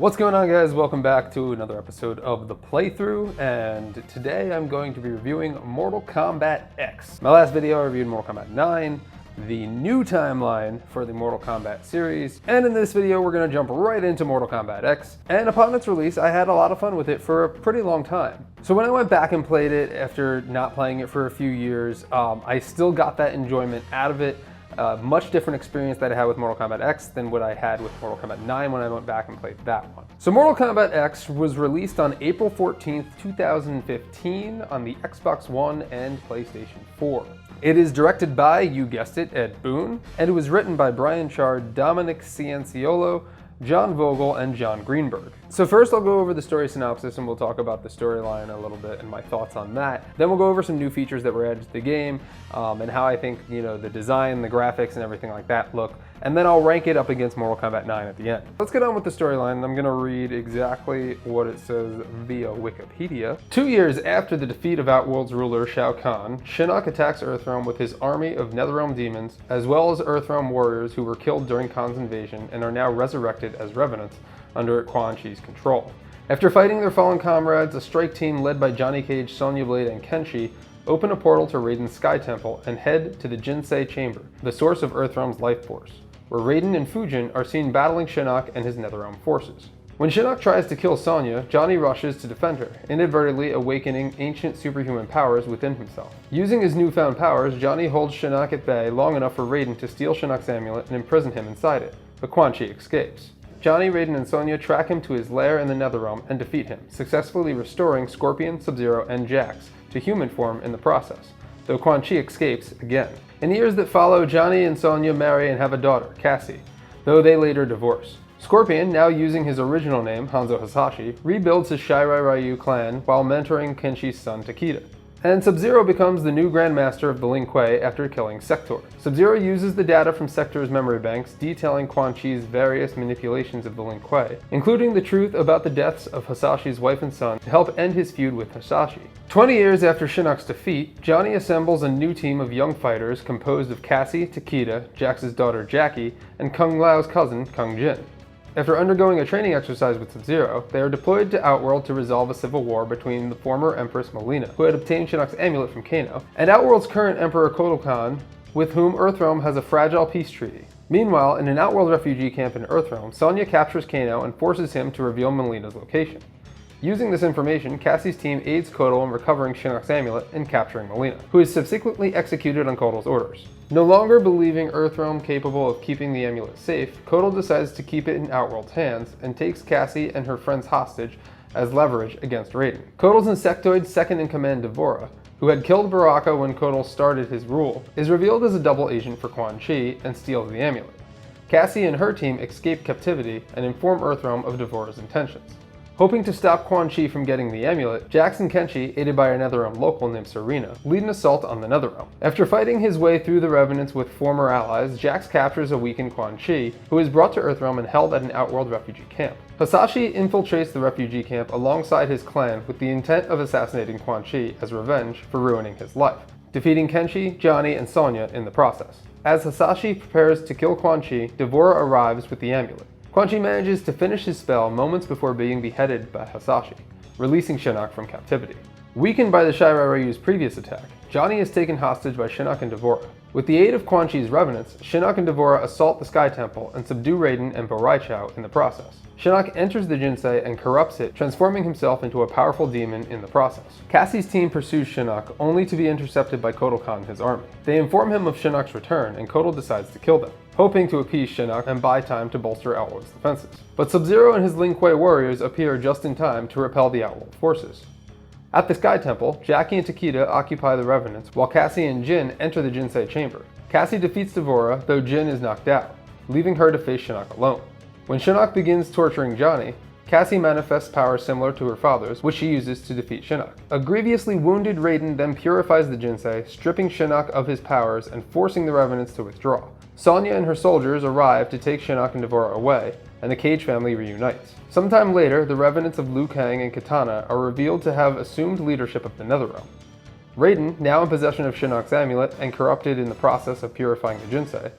What's going on, guys? Welcome back to another episode of The Playthrough, and today I'm going to be reviewing Mortal Kombat X. My last video I reviewed Mortal Kombat 9, the new timeline for the Mortal Kombat series, and in this video we're going to jump right into Mortal Kombat X, and upon its release I had a lot of fun with it for a pretty long time. So when I went back and played it after not playing it for a few years, I still got that enjoyment out of it. Much different experience that I had with Mortal Kombat X than what I had with Mortal Kombat 9 when I went back and played that one. So Mortal Kombat X was released on April 14th, 2015 on the Xbox One and PlayStation 4. It is directed by, you guessed it, Ed Boon, and it was written by Brian Chard, Dominic Cianciolo, John Vogel, and John Greenberg. So first I'll go over the story synopsis and we'll talk about the storyline a little bit and my thoughts on that. Then we'll go over some new features that were added to the game and how I think, the design, the graphics, and everything like that look. And then I'll rank it up against Mortal Kombat 9 at the end. Let's get on with the storyline. I'm gonna read exactly what it says via Wikipedia. 2 years after the defeat of Outworld's ruler Shao Kahn, Shinnok attacks Earthrealm with his army of Netherrealm demons, as well as Earthrealm warriors who were killed during Kahn's invasion and are now resurrected as revenants under Quan Chi's control. After fighting their fallen comrades, a strike team led by Johnny Cage, Sonya Blade, and Kenshi open a portal to Raiden's Sky Temple and head to the Jinsei Chamber, the source of Earthrealm's life force, where Raiden and Fujin are seen battling Shinnok and his Netherrealm forces. When Shinnok tries to kill Sonya, Johnny rushes to defend her, inadvertently awakening ancient superhuman powers within himself. Using his newfound powers, Johnny holds Shinnok at bay long enough for Raiden to steal Shinnok's amulet and imprison him inside it, but Quan Chi escapes. Johnny, Raiden, and Sonya track him to his lair in the Netherrealm and defeat him, successfully restoring Scorpion, Sub-Zero, and Jax to human form in the process, though Quan Chi escapes again. In the years that follow, Johnny and Sonya marry and have a daughter, Cassie, though they later divorce. Scorpion, now using his original name, Hanzo Hasashi, rebuilds his Shirai Ryu clan while mentoring Kenshi's son, Takeda. And Sub-Zero becomes the new Grandmaster of the Lin Kuei after killing Sector. Sub-Zero uses the data from Sector's memory banks, detailing Quan Chi's various manipulations of the Lin Kuei, including the truth about the deaths of Hasashi's wife and son, to help end his feud with Hasashi. 20 years after Shinnok's defeat, Johnny assembles a new team of young fighters composed of Cassie, Takeda, Jax's daughter Jackie, and Kung Lao's cousin, Kung Jin. After undergoing a training exercise with Sub-Zero, they are deployed to Outworld to resolve a civil war between the former Empress Melina, who had obtained Shinnok's amulet from Kano, and Outworld's current Emperor Kotal Khan, with whom Earthrealm has a fragile peace treaty. Meanwhile, in an Outworld refugee camp in Earthrealm, Sonya captures Kano and forces him to reveal Melina's location. Using this information, Cassie's team aids Kotal in recovering Shinnok's amulet and capturing Melina, who is subsequently executed on Kotal's orders. No longer believing Earthrealm capable of keeping the amulet safe, Kotal decides to keep it in Outworld's hands and takes Cassie and her friends hostage as leverage against Raiden. Kotal's insectoid second-in-command D'Vorah, who had killed Baraka when Kotal started his rule, is revealed as a double agent for Quan Chi and steals the amulet. Cassie and her team escape captivity and inform Earthrealm of D'Vorah's intentions. Hoping to stop Quan Chi from getting the amulet, Jax and Kenshi, aided by a Netherrealm local named Serena, lead an assault on the Netherrealm. After fighting his way through the Revenants with former allies, Jax captures a weakened Quan Chi, who is brought to Earthrealm and held at an Outworld refugee camp. Hasashi infiltrates the refugee camp alongside his clan with the intent of assassinating Quan Chi as revenge for ruining his life, defeating Kenshi, Johnny, and Sonya in the process. As Hasashi prepares to kill Quan Chi, D'Vorah arrives with the amulet. Quan Chi manages to finish his spell moments before being beheaded by Hasashi, releasing Shinnok from captivity. Weakened by the Shirai Ryu's previous attack, Johnny is taken hostage by Shinnok and D'Vorah. With the aid of Quan Chi's revenants, Shinnok and D'Vorah assault the Sky Temple and subdue Raiden and Bo Rai Chao in the process. Shinnok enters the Jinsei and corrupts it, transforming himself into a powerful demon in the process. Cassie's team pursues Shinnok, only to be intercepted by Kotal Khan and his army. They inform him of Shinnok's return, and Kotal decides to kill them, hoping to appease Shinnok and buy time to bolster Outworld's defenses. But Sub-Zero and his Lin Kuei warriors appear just in time to repel the Outworld forces. At the Sky Temple, Jackie and Takeda occupy the Revenants, while Cassie and Jin enter the Jinsei Chamber. Cassie defeats D'Vorah, though Jin is knocked out, leaving her to face Shinnok alone. When Shinnok begins torturing Johnny, Cassie manifests powers similar to her father's, which she uses to defeat Shinnok. A grievously wounded Raiden then purifies the Jinsei, stripping Shinnok of his powers and forcing the Revenants to withdraw. Sonya and her soldiers arrive to take Shinnok and D'Vorah away, and the Cage family reunites. Sometime later, the Revenants of Liu Kang and Kitana are revealed to have assumed leadership of the Netherrealm. Raiden, now in possession of Shinnok's amulet and corrupted in the process of purifying the Jinsei,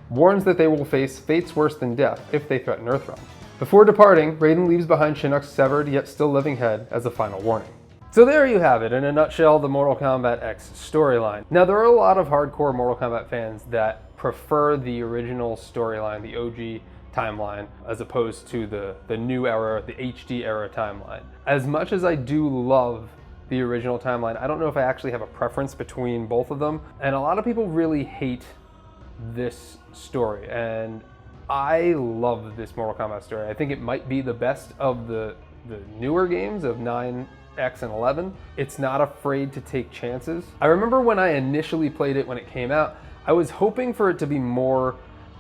warns that they will face fates worse than death if they threaten Earthrealm. Before departing, Raiden leaves behind Shinnok's severed yet still living head as a final warning. So there you have it, in a nutshell, the Mortal Kombat X storyline. Now, there are a lot of hardcore Mortal Kombat fans that prefer the original storyline, the OG timeline, as opposed to the new era, the HD era timeline. As much as I do love the original timeline, I don't know if I actually have a preference between both of them. And a lot of people really hate this story, and I love this Mortal Kombat story. I think it might be the best of the newer games of 9, X, and 11. It's not afraid to take chances. I remember when I initially played it when it came out, I was hoping for it to be more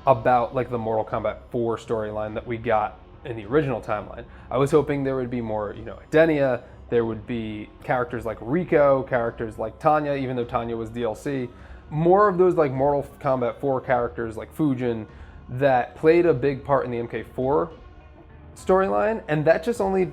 about like the Mortal Kombat 4 storyline that we got in the original timeline. I was hoping there would be more, Edenia, there would be characters like Rico, characters like Tanya, even though Tanya was DLC. More of those like Mortal Kombat 4 characters like Fujin that played a big part in the MK4 storyline, and that just only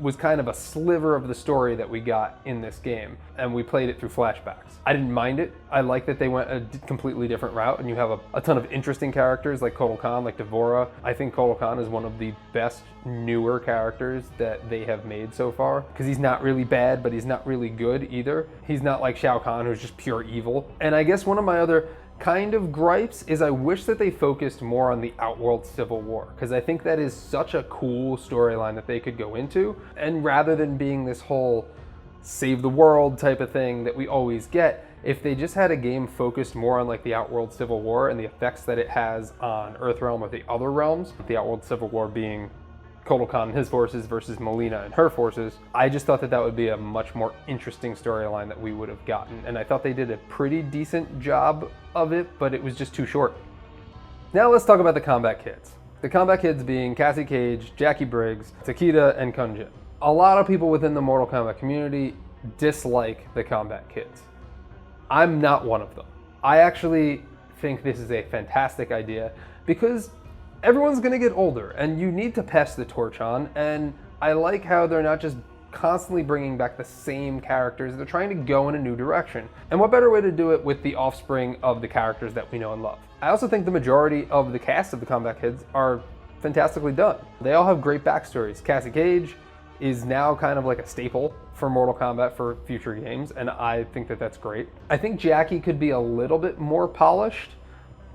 was kind of a sliver of the story that we got in this game, and we played it through flashbacks. I didn't mind it. I like that they went a completely different route, and you have a ton of interesting characters like Kotal Khan, like Devora. I think Kotal Khan is one of the best newer characters that they have made so far, because he's not really bad, but he's not really good either. He's not like Shao Kahn, who's just pure evil. And I guess one of my other kind of gripes is I wish that they focused more on the Outworld Civil War, because I think that is such a cool storyline that they could go into, and rather than being this whole save the world type of thing that we always get, if they just had a game focused more on like the Outworld Civil War and the effects that it has on Earthrealm or the other realms, the Outworld Civil War being Kotal Khan and his forces versus Melina and her forces, I just thought that that would be a much more interesting storyline that we would have gotten. And I thought they did a pretty decent job of it, but it was just too short. Now let's talk about the combat kids. The combat kids being Cassie Cage, Jackie Briggs, Takeda, and Kunjin. A lot of people within the Mortal Kombat community dislike the combat kids. I'm not one of them. I actually think this is a fantastic idea because everyone's gonna get older and you need to pass the torch on, and I like how they're not just constantly bringing back the same characters, they're trying to go in a new direction. And what better way to do it with the offspring of the characters that we know and love. I also think the majority of the cast of the combat kids are fantastically done. They all have great backstories. Cassie Cage is now kind of like a staple for Mortal Kombat for future games, and I think that that's great. I think Jackie could be a little bit more polished,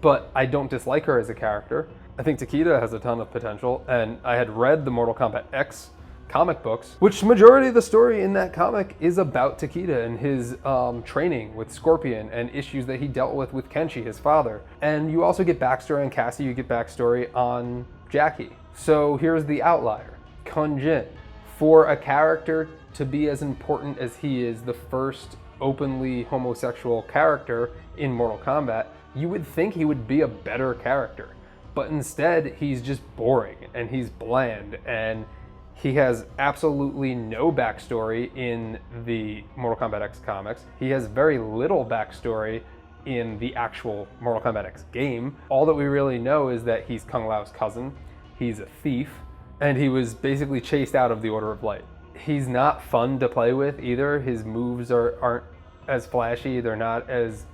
but I don't dislike her as a character. I think Takeda has a ton of potential, and I had read the Mortal Kombat X comic books, which majority of the story in that comic is about Takeda and his training with Scorpion and issues that he dealt with Kenshi, his father. And you also get backstory on Cassie, you get backstory on Jackie. So here's the outlier, Kun Jin. For a character to be as important as he is, the first openly homosexual character in Mortal Kombat, you would think he would be a better character. But instead, he's just boring and he's bland, and he has absolutely no backstory in the Mortal Kombat X comics. He has very little backstory in the actual Mortal Kombat X game. All that we really know is that he's Kung Lao's cousin, he's a thief, and he was basically chased out of the Order of Light. He's not fun to play with either. His moves aren't as flashy, they're not as,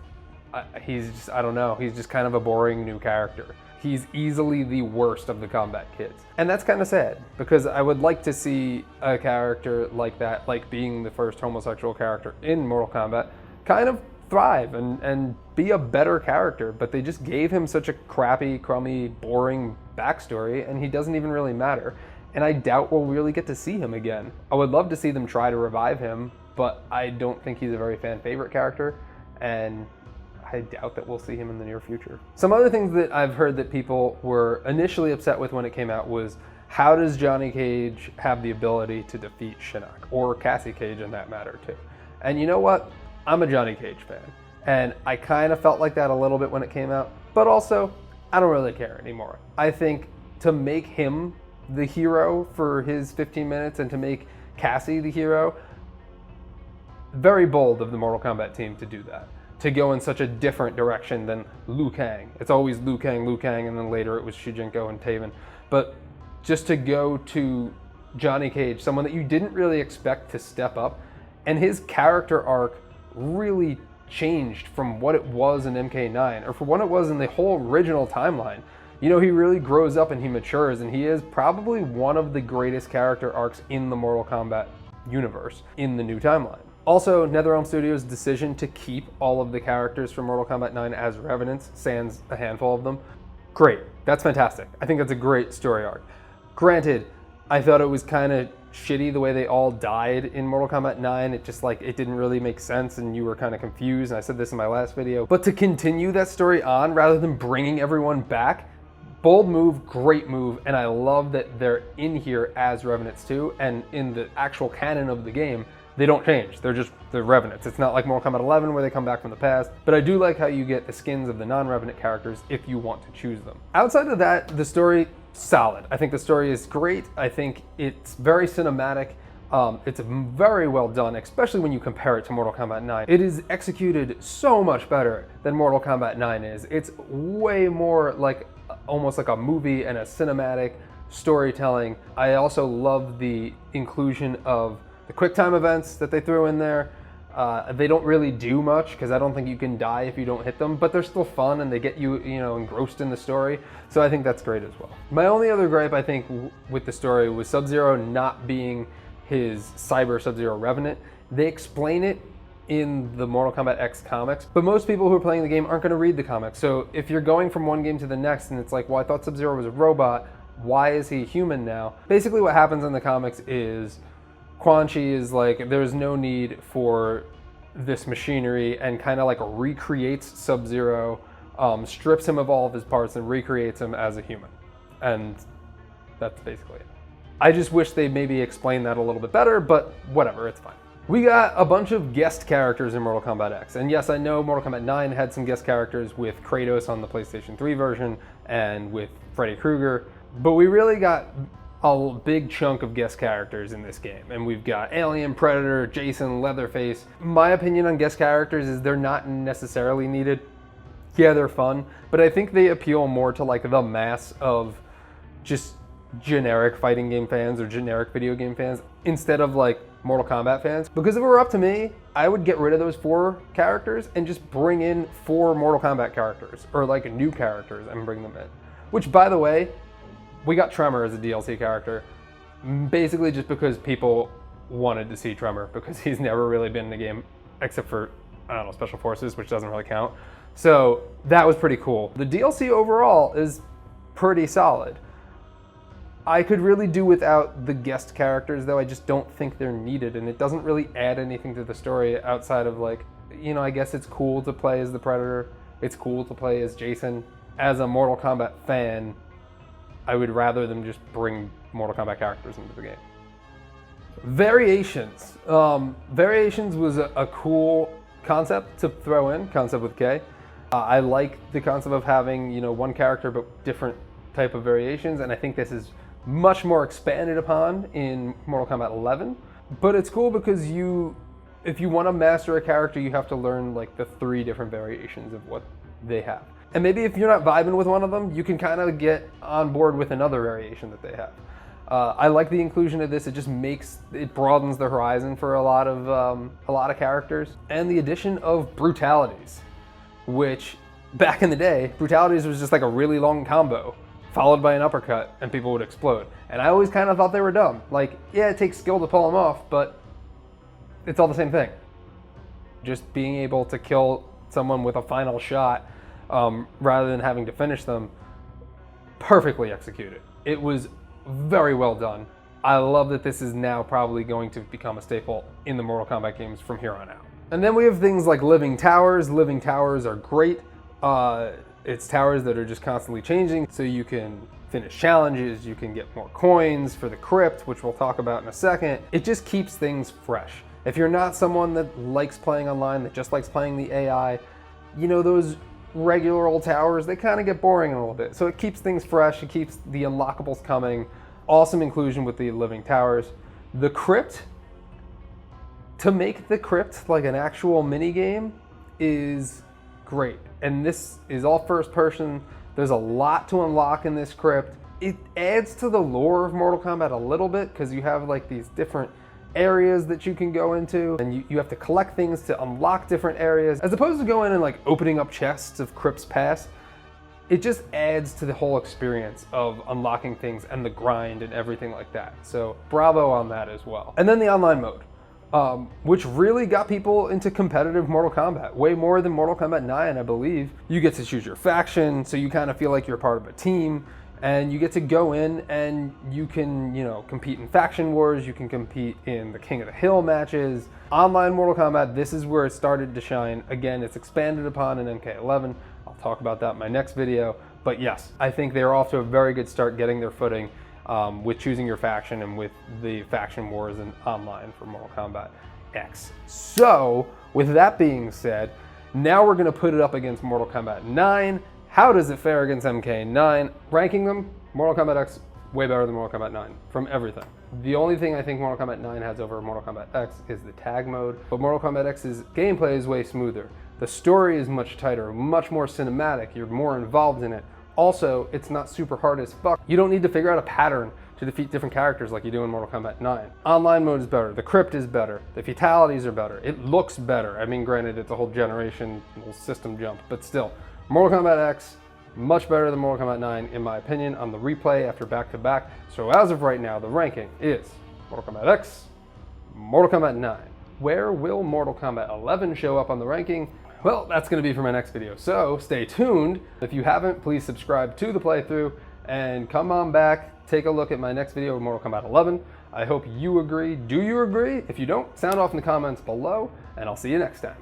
I don't know, he's just kind of a boring new character. He's easily the worst of the combat kids. And that's kind of sad, because I would like to see a character like that, like being the first homosexual character in Mortal Kombat, kind of thrive and be a better character, but they just gave him such a crappy, crummy, boring backstory, and he doesn't even really matter. And I doubt we'll really get to see him again. I would love to see them try to revive him, but I don't think he's a very fan favorite character, and I doubt that we'll see him in the near future. Some other things that I've heard that people were initially upset with when it came out was, how does Johnny Cage have the ability to defeat Shinnok, or Cassie Cage in that matter too? And you know what? I'm a Johnny Cage fan, and I kind of felt like that a little bit when it came out, but also I don't really care anymore. I think to make him the hero for his 15 minutes and to make Cassie the hero, very bold of the Mortal Kombat team to do that, to go in such a different direction than Liu Kang. It's always Liu Kang, and then later it was Shujinko and Taven. But just to go to Johnny Cage, someone that you didn't really expect to step up, and his character arc really changed from what it was in MK9, or from what it was in the whole original timeline. You know, he really grows up and he matures, and he is probably one of the greatest character arcs in the Mortal Kombat universe in the new timeline. Also, NetherRealm Studios' decision to keep all of the characters from Mortal Kombat 9 as Revenants, sans a handful of them, great. That's fantastic. I think that's a great story arc. Granted, I thought it was kind of shitty the way they all died in Mortal Kombat 9. It just it didn't really make sense and you were kind of confused, and I said this in my last video. But to continue that story on rather than bringing everyone back, bold move, great move, and I love that they're in here as Revenants too, and in the actual canon of the game, they don't change. They're Revenants. It's not like Mortal Kombat 11 where they come back from the past, but I do like how you get the skins of the non-Revenant characters if you want to choose them. Outside of that, the story, solid. I think the story is great. I think it's very cinematic. It's very well done, especially when you compare it to Mortal Kombat 9. It is executed so much better than Mortal Kombat 9 is. It's way more like almost like a movie and a cinematic storytelling. I also love the inclusion of the quick time events that they threw in there. They don't really do much because I don't think you can die if you don't hit them, but they're still fun and they get you, engrossed in the story. So I think that's great as well. My only other gripe, I think, with the story was Sub-Zero not being his Cyber Sub-Zero Revenant. They explain it in the Mortal Kombat X comics, but most people who are playing the game aren't going to read the comics. So if you're going from one game to the next and it's like, well, I thought Sub-Zero was a robot, why is he human now? Basically what happens in the comics is Quan Chi is like, there's no need for this machinery, and kind of like recreates Sub-Zero, strips him of all of his parts and recreates him as a human. And that's basically it. I just wish they maybe explained that a little bit better, but whatever, it's fine. We got a bunch of guest characters in Mortal Kombat X. And yes, I know Mortal Kombat 9 had some guest characters with Kratos on the PlayStation 3 version and with Freddy Krueger, but we really got a big chunk of guest characters in this game. And we've got Alien, Predator, Jason, Leatherface. My opinion on guest characters is they're not necessarily needed. Yeah, they're fun, but I think they appeal more to like the mass of just generic fighting game fans or generic video game fans instead of like Mortal Kombat fans. Because if it were up to me, I would get rid of those 4 characters and just bring in 4 Mortal Kombat characters or like new characters and bring them in. Which, by the way, we got Tremor as a DLC character, basically just because people wanted to see Tremor, because he's never really been in the game except for, I don't know, Special Forces, which doesn't really count. So that was pretty cool. The DLC overall is pretty solid. I could really do without the guest characters, though. I just don't think they're needed, and it doesn't really add anything to the story outside of like, I guess it's cool to play as the Predator. It's cool to play as Jason. As a Mortal Kombat fan, I would rather them just bring Mortal Kombat characters into the game. Variations. Variations was a cool concept to throw in, concept with K. I like the concept of having, one character but different type of variations, and I think this is much more expanded upon in Mortal Kombat 11. But it's cool because if you want to master a character, you have to learn like the 3 different variations of what they have. And maybe if you're not vibing with one of them, you can kind of get on board with another variation that they have. I like the inclusion of this. It just it broadens the horizon for a lot of characters. And the addition of brutalities, which back in the day, brutalities was just like a really long combo followed by an uppercut and people would explode. And I always kind of thought they were dumb. Like, yeah, it takes skill to pull them off, but it's all the same thing. Just being able to kill someone with a final shot rather than having to finish them, perfectly executed. It was very well done. I love that this is now probably going to become a staple in the Mortal Kombat games from here on out. And then we have things like living towers. Living towers are great. It's towers that are just constantly changing, so you can finish challenges, you can get more coins for the crypt, which we'll talk about in a second. It just keeps things fresh. If you're not someone that likes playing online, that just likes playing the AI, those regular old towers, they kind of get boring in a little bit. So it keeps things fresh, it keeps the unlockables coming. Awesome inclusion with the living towers. The crypt, to make the crypt like an actual mini game is great. And this is all first person. There's a lot to unlock in this crypt. It adds to the lore of Mortal Kombat a little bit because you have like these different areas that you can go into, and you have to collect things to unlock different areas. As opposed to going and like opening up chests of crypts past, it just adds to the whole experience of unlocking things and the grind and everything like that. So bravo on that as well. And then the online mode, which really got people into competitive Mortal Kombat, way more than Mortal Kombat 9, I believe. You get to choose your faction, so you kind of feel like you're part of a team, and you get to go in and you can, compete in faction wars, you can compete in the King of the Hill matches. Online Mortal Kombat, this is where it started to shine. Again, it's expanded upon in MK11. I'll talk about that in my next video. But yes, I think they're off to a very good start getting their footing with choosing your faction and with the faction wars and online for Mortal Kombat X. So, with that being said, now we're going to put it up against Mortal Kombat 9. How does it fare against MK9? Ranking them, Mortal Kombat X way better than Mortal Kombat 9 from everything. The only thing I think Mortal Kombat 9 has over Mortal Kombat X is the tag mode, but Mortal Kombat X's gameplay is way smoother. The story is much tighter, much more cinematic, you're more involved in it. Also, it's not super hard as fuck. You don't need to figure out a pattern to defeat different characters like you do in Mortal Kombat 9. Online mode is better, the crypt is better, the fatalities are better, it looks better. I mean, granted, it's a whole generation, whole system jump, but still. Mortal Kombat X, much better than Mortal Kombat 9 in my opinion on the replay after back-to-back. So as of right now, the ranking is Mortal Kombat X, Mortal Kombat 9. Where will Mortal Kombat 11 show up on the ranking? Well, that's going to be for my next video, so stay tuned. If you haven't, please subscribe to the playthrough and come on back, take a look at my next video of Mortal Kombat 11. I hope you agree. Do you agree? If you don't, sound off in the comments below, and I'll see you next time.